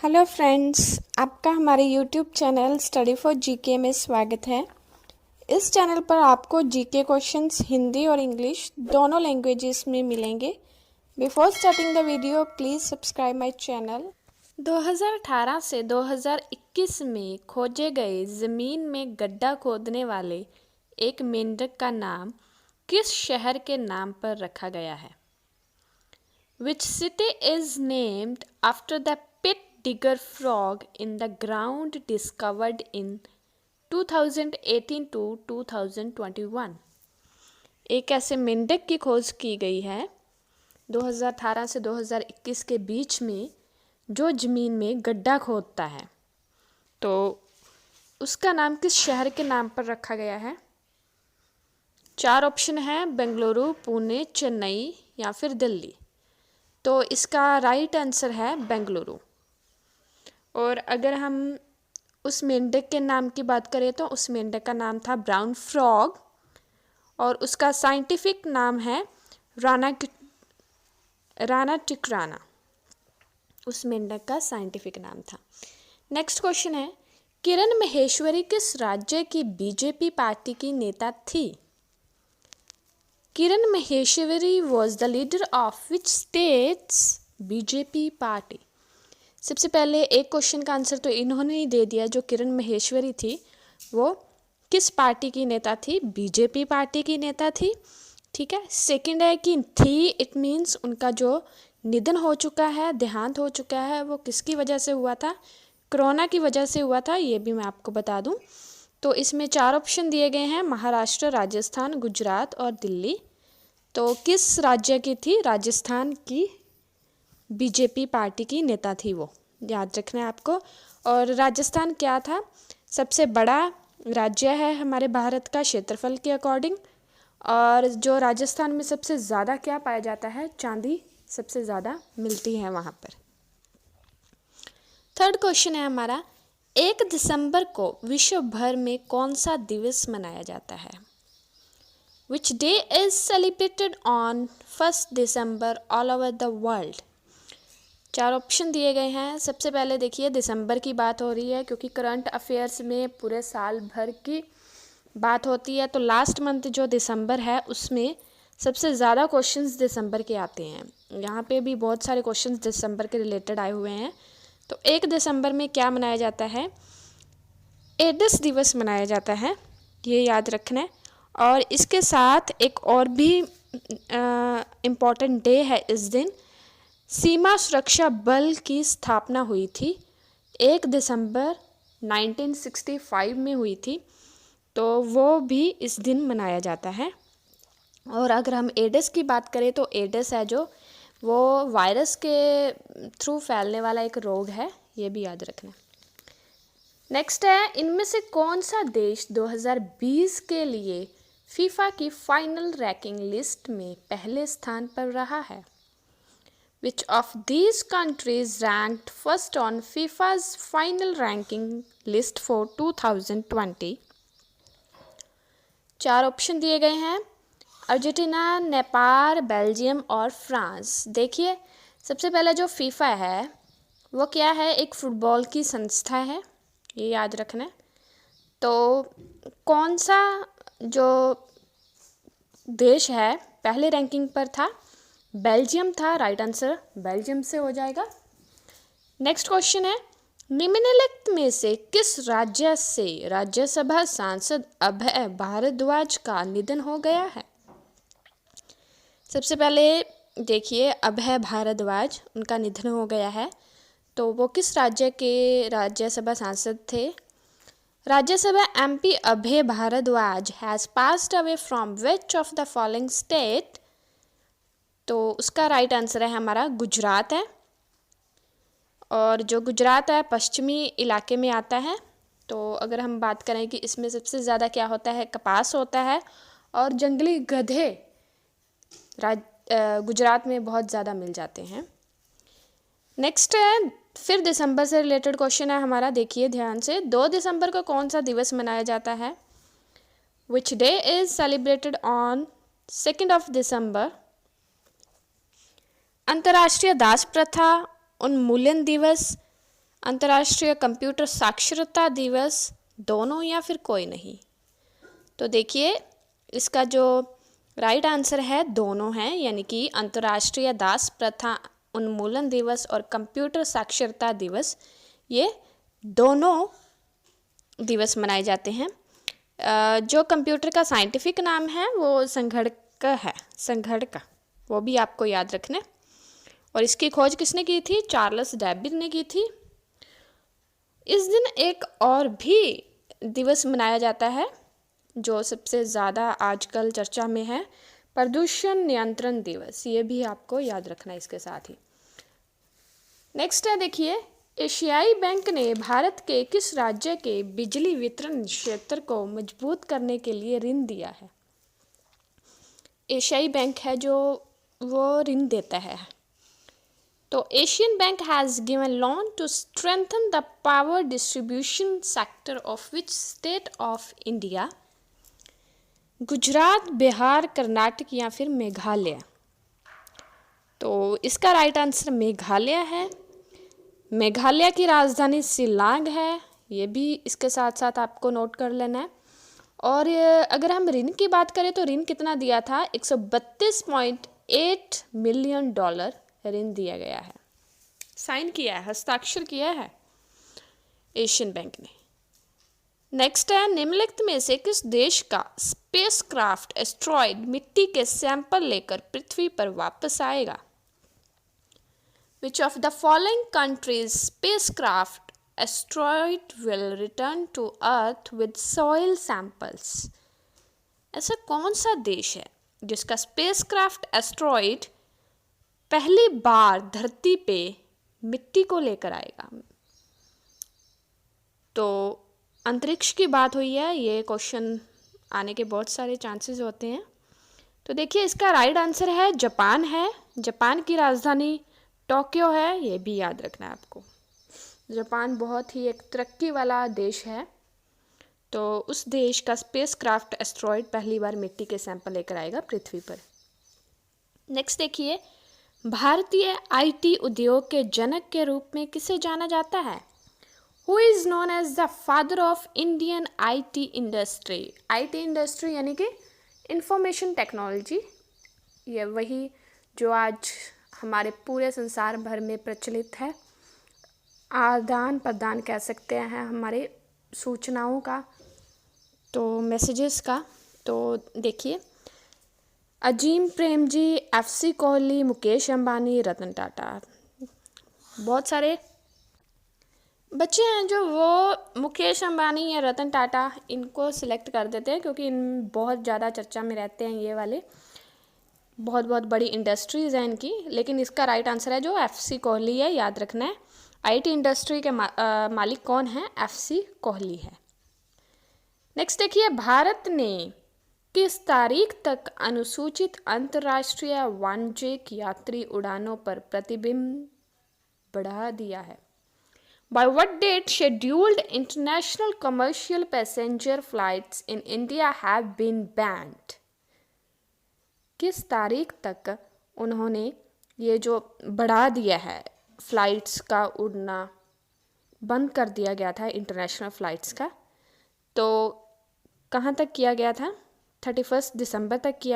Hello friends, आपका हमारे YouTube channel study for GK में स्वागत है। इस चैनल पर आपको जीके क्वेश्चंस हिंदी और इंग्लिश दोनों लैंग्वेजेस में मिलेंगे। Before starting the video please subscribe my channel. 2018 से 2021 में खोजे गए ज़मीन में गड्ढा खोदने वाले एक मेंढक का नाम किस शहर के नाम पर रखा गया है? Which city is named after the pit digger frog in the ground discovered in 2018 to 2021? एक ऐसे मेंढक की खोज की गई है 2018 से 2021 के बीच में जो ज़मीन में गड्ढा खोदता है, तो उसका नाम किस शहर के नाम पर रखा गया है? 4 ऑप्शन है, बेंगलुरु, पुणे, चेन्नई या फिर दिल्ली। तो इसका राइट आंसर है बेंगलुरु। और अगर हम उस मेंढक के नाम की बात करें तो उस मेंढक का नाम था ब्राउन फ्रॉग और उसका साइंटिफिक नाम है राना टिक्राना। उस मेंढक का साइंटिफिक नाम था। नेक्स्ट क्वेश्चन है, किरण महेश्वरी किस राज्य की बीजेपी पार्टी की नेता थी? Kiran Maheshwari was the leader of which state's BJP party? सबसे पहले एक क्वेश्चन का आंसर तो इन्होंने ही दे दिया। जो किरण महेश्वरी थी वो किस पार्टी की नेता थी? बीजेपी पार्टी की नेता थी। ठीक है। सेकंड है कि थी, इट मीन्स उनका जो निधन हो चुका है, देहांत हो चुका है, वो किसकी वजह से हुआ था? कोरोना की वजह से हुआ था। ये भी मैं आपको बता दूं। तो इसमें 4 ऑप्शन दिए गए हैं, महाराष्ट्र, राजस्थान, गुजरात और दिल्ली। तो किस राज्य की थी? राजस्थान की बीजेपी पार्टी की नेता थी वो, याद रखना है आपको। और राजस्थान क्या था? सबसे बड़ा राज्य है हमारे भारत का क्षेत्रफल के अकॉर्डिंग। और जो राजस्थान में सबसे ज़्यादा क्या पाया जाता है? चांदी सबसे ज़्यादा मिलती है वहाँ पर। थर्ड क्वेश्चन है हमारा, 1 दिसंबर को विश्व भर में कौन सा दिवस मनाया जाता है? Which day is celebrated on 1st December all over the world? 4 option दिए गए हैं। सबसे पहले देखिए, दिसंबर की बात हो रही है क्योंकि करंट अफेयर्स में पूरे साल भर की बात होती है। तो लास्ट मंथ जो दिसंबर है उसमें सबसे ज़्यादा क्वेश्चंस दिसंबर के आते हैं। यहाँ पे भी बहुत सारे क्वेश्चंस दिसंबर के रिलेटेड आए हुए हैं। तो 1 दिसंबर में क्या मनाया जाता है? एड्स दिवस मनाया जाता है, ये याद रखना है। और इसके साथ एक और भी इम्पॉर्टेंट डे है। इस दिन सीमा सुरक्षा बल की स्थापना हुई थी। 1 दिसंबर 1965 में हुई थी, तो वो भी इस दिन मनाया जाता है। और अगर हम एड्स की बात करें तो एड्स है जो वो वायरस के थ्रू फैलने वाला एक रोग है, ये भी याद रखना। नेक्स्ट है, इनमें से कौन सा देश 2020 के लिए फीफा की फाइनल रैंकिंग लिस्ट में पहले स्थान पर रहा है? Which of these countries ranked first on FIFA's final ranking list for 2020? 4 option दिए गए हैं, अर्जेंटीना, नेपाल, बेल्जियम और फ्रांस। देखिए, सबसे पहले जो फीफा है वो क्या है? एक फुटबॉल की संस्था है, ये याद रखना है। तो कौन सा जो देश है पहले रैंकिंग पर था? बेल्जियम था। राइट आंसर बेल्जियम से हो जाएगा। नेक्स्ट क्वेश्चन है, निम्नलिखित में से किस राज्य से राज्यसभा सांसद अभय भारद्वाज का निधन हो गया है? सबसे पहले देखिए, अभय भारद्वाज उनका निधन हो गया है। तो वो किस राज्य के राज्यसभा सांसद थे? Rajya Sabha MP Abhay Bhardwaj has passed away from which of the following state? तो उसका राइट आंसर है हमारा गुजरात है। और जो गुजरात है पश्चिमी इलाके में आता है। तो अगर हम बात करें कि इसमें सबसे ज़्यादा क्या होता है? कपास होता है और जंगली गधे गुजरात में बहुत ज़्यादा मिल जाते हैं। नेक्स्ट है, फिर दिसंबर से रिलेटेड क्वेश्चन है हमारा, देखिए ध्यान से। 2 दिसंबर को कौन सा दिवस मनाया जाता है? Which day is celebrated on 2nd of December? अंतर्राष्ट्रीय दास प्रथा उन्मूलन दिवस, अंतर्राष्ट्रीय कंप्यूटर साक्षरता दिवस, दोनों या फिर कोई नहीं? तो देखिए इसका जो राइट आंसर है दोनों हैं, यानी कि अंतर्राष्ट्रीय दास प्रथा उन्मूलन दिवस और कंप्यूटर साक्षरता दिवस, ये दोनों दिवस मनाए जाते हैं। जो कंप्यूटर का साइंटिफिक नाम है वो संगणक है, संगणक, वो भी आपको याद रखना है। और इसकी खोज किसने की थी? चार्ल्स डैबिट ने की थी। इस दिन एक और भी दिवस मनाया जाता है जो सबसे ज़्यादा आजकल चर्चा में है, प्रदूषण नियंत्रण दिवस, ये भी आपको याद रखना है इसके साथ ही। नेक्स्ट है देखिए, एशियाई बैंक ने भारत के किस राज्य के बिजली वितरण क्षेत्र को मजबूत करने के लिए ऋण दिया है? एशियाई बैंक है जो वो ऋण देता है। तो Asian bank has given loan to strengthen the power distribution sector of which state of India? Gujarat, Bihar, Karnataka या फिर मेघालय? तो इसका राइट आंसर मेघालय है। मेघालय की राजधानी शिलांग है, ये भी इसके साथ साथ आपको नोट कर लेना है। और अगर हम ऋण की बात करें तो ऋण कितना दिया था? 132.8 मिलियन डॉलर ऋण दिया गया है, साइन किया है, हस्ताक्षर किया है एशियन बैंक ने। नेक्स्ट है, निम्नलिखित में से किस देश का स्पेसक्राफ्ट एस्ट्रॉयड मिट्टी के सैंपल लेकर पृथ्वी पर वापस आएगा? Which of the following countries' spacecraft asteroid will return to Earth with soil samples? ऐसा कौन सा देश है जिसका स्पेसक्राफ्ट एस्ट्रॉयड पहली बार धरती पे मिट्टी को लेकर आएगा? तो अंतरिक्ष की बात हुई है, ये क्वेश्चन आने के बहुत सारे चांसेस होते हैं। तो देखिए इसका राइट आंसर है जापान है। जापान की राजधानी टोक्यो है, ये भी याद रखना है आपको। जापान बहुत ही एक तरक्की वाला देश है, तो उस देश का स्पेसक्राफ्ट एस्ट्रॉयड पहली बार मिट्टी के सैंपल लेकर आएगा पृथ्वी पर। नेक्स्ट देखिए, भारतीय आईटी उद्योग के जनक के रूप में किसे जाना जाता है? Who is known as the father of Indian IT industry? IT industry यानी कि इंफॉर्मेशन टेक्नोलॉजी, ये वही जो आज हमारे पूरे संसार भर में प्रचलित है, आदान प्रदान कह सकते हैं हमारे सूचनाओं का, तो मैसेजेस का। तो देखिए, अजीम प्रेमजी, एफसी कोहली, मुकेश अंबानी, रतन टाटा, बहुत सारे बच्चे हैं जो वो मुकेश अंबानी या रतन टाटा इनको सिलेक्ट कर देते हैं, क्योंकि इन बहुत ज़्यादा चर्चा में रहते हैं, ये वाले बहुत बहुत बड़ी इंडस्ट्रीज़ हैं इनकी। लेकिन इसका राइट आंसर है जो एफसी कोहली है, याद रखना है। आईटी इंडस्ट्री के मालिक कौन है? एफसी कोहली है। नेक्स्ट देखिए, भारत ने किस तारीख तक अनुसूचित अंतर्राष्ट्रीय वाणिज्यिक यात्री उड़ानों पर प्रतिबंध बढ़ा दिया है? By what date scheduled international commercial passenger flights in India have been banned? किस तारीख तक उन्होंने ये जो बढ़ा दिया है, फ़्लाइट्स का उड़ना बंद कर दिया गया था इंटरनेशनल फ़्लाइट्स का, तो कहाँ तक किया गया था? 31 दिसंबर तक किया